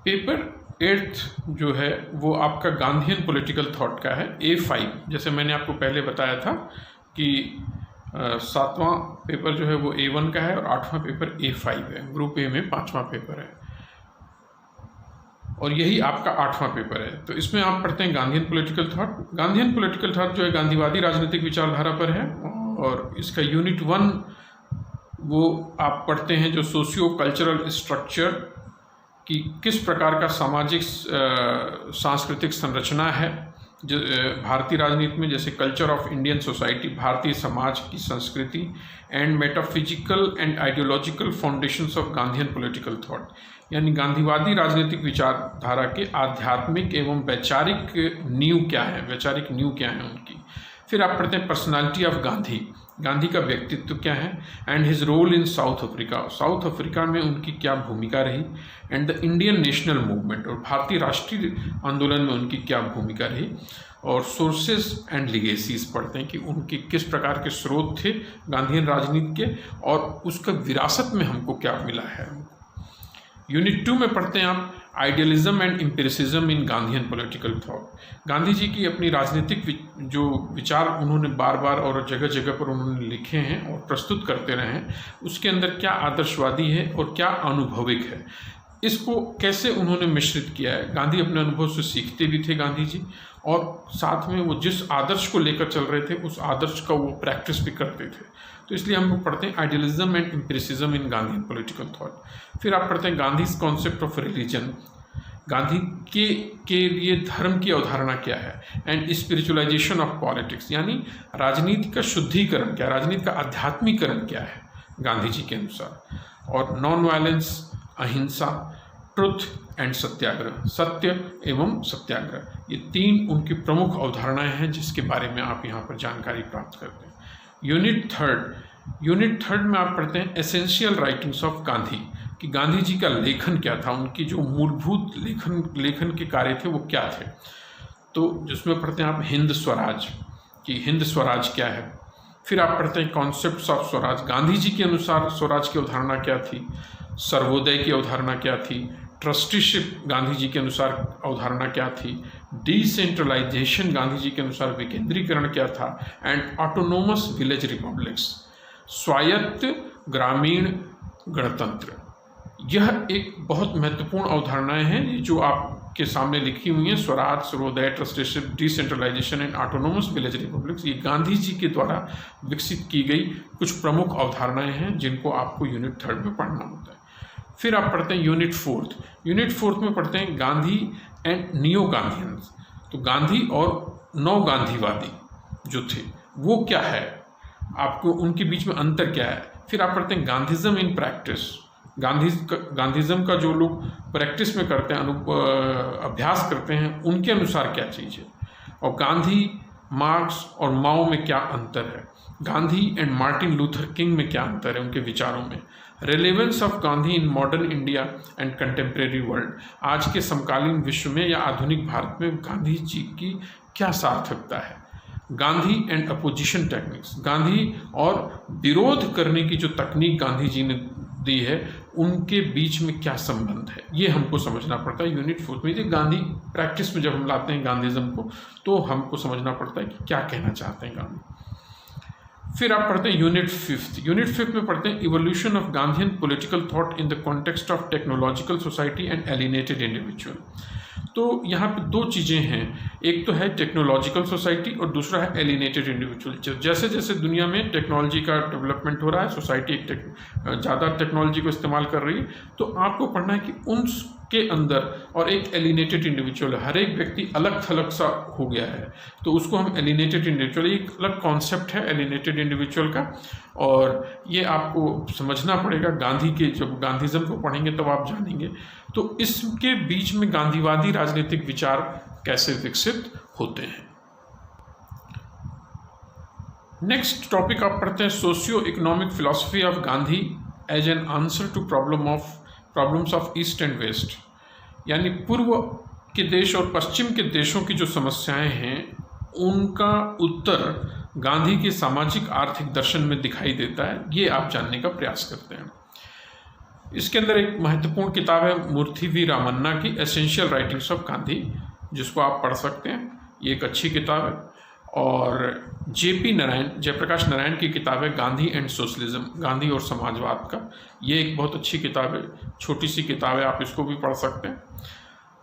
Paper 8th जो है वो आपका गांधीयन पॉलिटिकल थॉट का है, A5। जैसे मैंने आपको पहले बताया था कि 7वां पेपर जो है वो A1 का है और 8वां पेपर A5 है। ग्रुप ए में 5वां पेपर है और यही आपका 8वां पेपर है। तो इसमें आप पढ़ते हैं Gandhian political thought. Gandhian political thought जो है गांधीवादी राजनीतिक विचारधारा पर है और इसका यूनिट 1 वो आप पढ़ते हैं जो सोशियो कल्चरल स्ट्रक्चर कि किस प्रकार का सामाजिक सांस्कृतिक संरचना है जो भारतीय राजनीति में, जैसे culture of Indian society, Bharatiya Samaj की संस्कृति, and metaphysical and ideological foundations of Gandhian political thought, यानी गांधीवादी राजनीतिक विचारधारा के आध्यात्मिक एवं वैचारिक नींव क्या है, वैचारिक नींव क्या है उनकी। फिर आप पढ़ते हैं पर्सनालिटी ऑफ गांधी, गांधी का व्यक्तित्व क्या है, and his role in South Africa, South Africa में उनकी क्या भूमिका रही, and the Indian national movement, और भारतीय राष्ट्रीय आंदोलन में उनकी क्या भूमिका रही, और सोर्सेज एंड लिगेसीज पढ़ते हैं कि उनके किस प्रकार के स्रोत थे गांधीयन राजनीति के और उसका विरासत में हमको क्या मिला है। यूनिट 2 में पढ़ते हैं आप idealism and empiricism in Gandhian political thought, Gandhi ji की अपनी राजनीतिक जो विचार उन्होंने बार बार और जगह जगह पर उन्होंने लिखे हैं और प्रस्तुत करते रहे हैं, उसके अंदर क्या आदर्शवादी है और क्या अनुभविक है, इसको कैसे उन्होंने मिश्रित किया है। गांधी अपने अनुभव से सीखते भी थे गांधी जी, और साथ में वो जिस आदर्श को लेकर चल रहे थे उस आदर्श का वो प्रैक्टिस भी करते थे। तो इसलिए हम लोग पढ़ते हैं idealism and empiricism in Gandhian political thought. फिर आप पढ़ते हैं Gandhi's concept of religion, Gandhi के लिए धर्म की अवधारणा क्या है, एंड स्पिरिचुअलाइजेशन ऑफ पॉलिटिक्स, यानी राजनीति का शुद्धिकरण क्या, राजनीति का आध्यात्मिकरण क्या है गांधी जी के अनुसार, और नॉन वायलेंस, अहिंसा, ट्रुथ एंड सत्याग्रह, सत्य एवं सत्याग्रह, ये 3 उनकी प्रमुख अवधारणाएं हैं जिसके बारे में आप यहाँ पर जानकारी प्राप्त करते हैं। यूनिट थर्ड में आप पढ़ते हैं एसेंशियल राइटिंग्स ऑफ गांधी, कि गांधी जी का लेखन क्या था, उनकी जो मूलभूत लेखन के कार्य थे वो क्या थे। तो जिसमें पढ़ते हैं आप हिंद स्वराज, कि हिंद स्वराज क्या है। फिर आप पढ़ते हैं कॉन्सेप्ट्स ऑफ स्वराज, गांधी जी के अनुसार स्वराज की अवधारणा क्या थी, सर्वोदय की अवधारणा क्या थी, ट्रस्टीशिप गांधी जी के अनुसार अवधारणा क्या थी, डिसेंट्रलाइजेशन गांधी जी के अनुसार विकेंद्रीकरण क्या था, एंड ऑटोनोमस विलेज रिपब्लिक्स, स्वायत्त ग्रामीण गणतंत्र। यह एक बहुत महत्वपूर्ण अवधारणाएं हैं जो आपके सामने लिखी हुई हैं, swaraj, sarvodaya, trusteeship, decentralisation and autonomous village republics. ये गांधी जी के द्वारा विकसित की गई कुछ प्रमुख अवधारणाएं हैं जिनको आपको यूनिट 3 में पढ़ना होता है। फिर आप पढ़ते हैं यूनिट 4 में पढ़ते हैं गांधी एंड नियो गांधीयंस, तो गांधी और नव गांधीवादी जो थे वो क्या है, आपको उनके बीच में अंतर क्या है। फिर आप पढ़ते हैं गांधीज्म इन प्रैक्टिस, गांधीज्म का जो लोग प्रैक्टिस में करते हैं, अभ्यास करते हैं, उनके अनुसार क्या चीज़ है, और गांधी, मार्क्स और माओ में क्या अंतर है, Gandhi and Martin Luther king में क्या अंतर है उनके विचारों में, relevance of Gandhi in modern India and contemporary world, आज के समकालीन विश्व में या आधुनिक भारत में गांधी जी की क्या सार्थकता है, Gandhi and opposition techniques, Gandhi और विरोध करने की जो तकनीक गांधी जी ने दी है उनके बीच में क्या संबंध है, ये हमको समझना पड़ता है यूनिट 4 में। गांधी प्रैक्टिस में जब हम लाते हैं गांधीज्म को तो हमको समझना पड़ता है कि क्या कहना चाहते हैं गांधी। फिर आप पढ़ते हैं यूनिट 5 में पढ़ते हैं evolution of Gandhian political thought in the context of technological society and alienated individual. तो यहाँ पे 2 चीज़ें हैं, एक तो है टेक्नोलॉजिकल सोसाइटी और दूसरा है एलिनेटेड इंडिविजुअल। जैसे जैसे दुनिया में टेक्नोलॉजी का डेवलपमेंट हो रहा है, सोसाइटी ज़्यादा टेक्नोलॉजी को इस्तेमाल कर रही है, तो आपको पढ़ना है कि उनके अंदर और एक एलिनेटेड इंडिविजुअल है, हर एक व्यक्ति अलग थलग सा हो गया है, तो उसको हम एलिनेटेड इंडिविजुअल, एक अलग कॉन्सेप्ट है एलिनेटेड इंडिविजुअल का, और ये आपको समझना पड़ेगा। गांधी के जब गांधीज्म को पढ़ेंगे तब आप जानेंगे। तो इसके बीच में गांधीवादी राजनीतिक विचार कैसे विकसित होते हैं। नेक्स्ट टॉपिक आप पढ़ते हैं socio economic philosophy of Gandhi as an answer to problems of east and west, यानी पूर्व के देश और पश्चिम के देशों की जो समस्याएं हैं उनका उत्तर गांधी के सामाजिक आर्थिक दर्शन में दिखाई देता है, ये आप जानने का प्रयास करते हैं। इसके अंदर एक महत्वपूर्ण किताब है मूर्ति वी रामन्ना की एसेंशियल राइटिंग्स ऑफ गांधी, जिसको आप पढ़ सकते हैं। ये एक अच्छी किताब है। और जयप्रकाश नारायण की किताब है गांधी एंड सोशलिज्म, गांधी और समाजवाद का। ये एक बहुत अच्छी किताब है, छोटी सी किताब है, आप इसको भी पढ़ सकते हैं।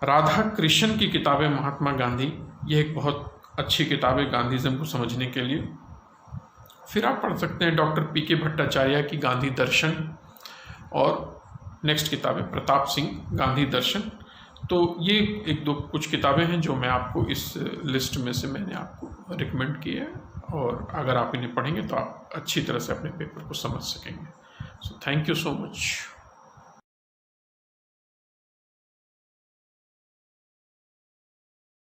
राधा कृष्ण की किताब है महात्मा गांधी, ये एक बहुत अच्छी किताब है गांधीज़म को समझने के लिए। फिर आप पढ़ सकते हैं डॉक्टर पी.के. भट्टाचार्य की गांधी दर्शन, और नेक्स्ट किताब है प्रताप सिंह गांधी दर्शन। तो ये एक दो कुछ किताबें हैं जो मैं आपको इस लिस्ट में से मैंने आपको रिकमेंड की है, और अगर आप इन्हें पढ़ेंगे तो आप अच्छी तरह से अपने पेपर को समझ सकेंगे। So thank you so much.